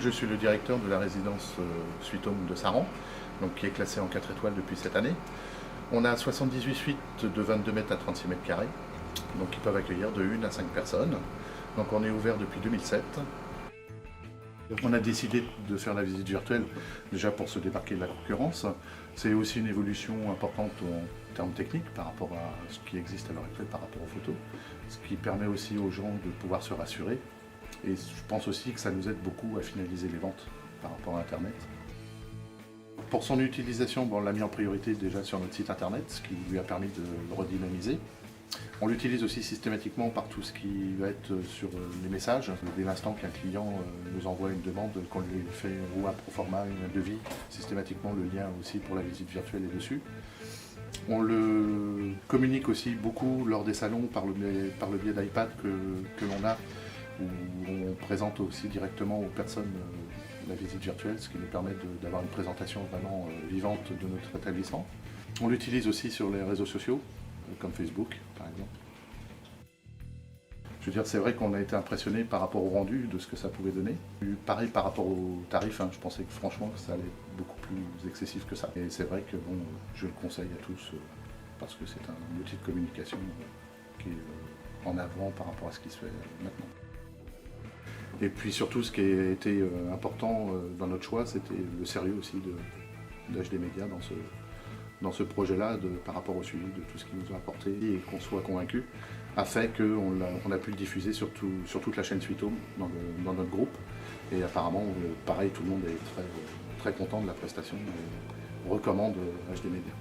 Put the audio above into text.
Je suis le directeur de la résidence Suite Home de Saran, donc qui est classée en 4 étoiles depuis cette année. On a 78 suites de 22 mètres à 36 mètres carrés, donc qui peuvent accueillir de 1 à 5 personnes. Donc on est ouvert depuis 2007. On a décidé de faire la visite virtuelle déjà pour se démarquer de la concurrence. C'est aussi une évolution importante en termes techniques par rapport à ce qui existe à l'heure actuelle par rapport aux photos, ce qui permet aussi aux gens de pouvoir se rassurer. Et je pense aussi que ça nous aide beaucoup à finaliser les ventes par rapport à Internet. Pour son utilisation, on l'a mis en priorité déjà sur notre site Internet, ce qui lui a permis de le redynamiser. On l'utilise aussi systématiquement par tout ce qui va être sur les messages. Dès l'instant qu'un client nous envoie une demande, qu'on lui fait ou un proforma, un devis, systématiquement le lien aussi pour la visite virtuelle est dessus. On le communique aussi beaucoup lors des salons par le biais d'iPad que l'on a, où on présente aussi directement aux personnes la visite virtuelle, ce qui nous permet d'avoir une présentation vraiment vivante de notre établissement. On l'utilise aussi sur les réseaux sociaux, comme Facebook par exemple. Je veux dire, c'est vrai qu'on a été impressionné par rapport au rendu de ce que ça pouvait donner. Pareil par rapport aux tarifs, je pensais que franchement ça allait être beaucoup plus excessif que ça. Et c'est vrai que bon, je le conseille à tous parce que c'est un outil de communication qui est en avant par rapport à ce qui se fait maintenant. Et puis surtout, ce qui a été important dans notre choix, c'était le sérieux aussi d'HD Media dans ce projet-là, par rapport au suivi de tout ce qu'ils nous ont apporté et qu'on soit convaincu, a fait qu'on a pu le diffuser sur toute la chaîne Suite Home dans notre groupe. Et apparemment, pareil, tout le monde est très content de la prestation et recommande HD Media.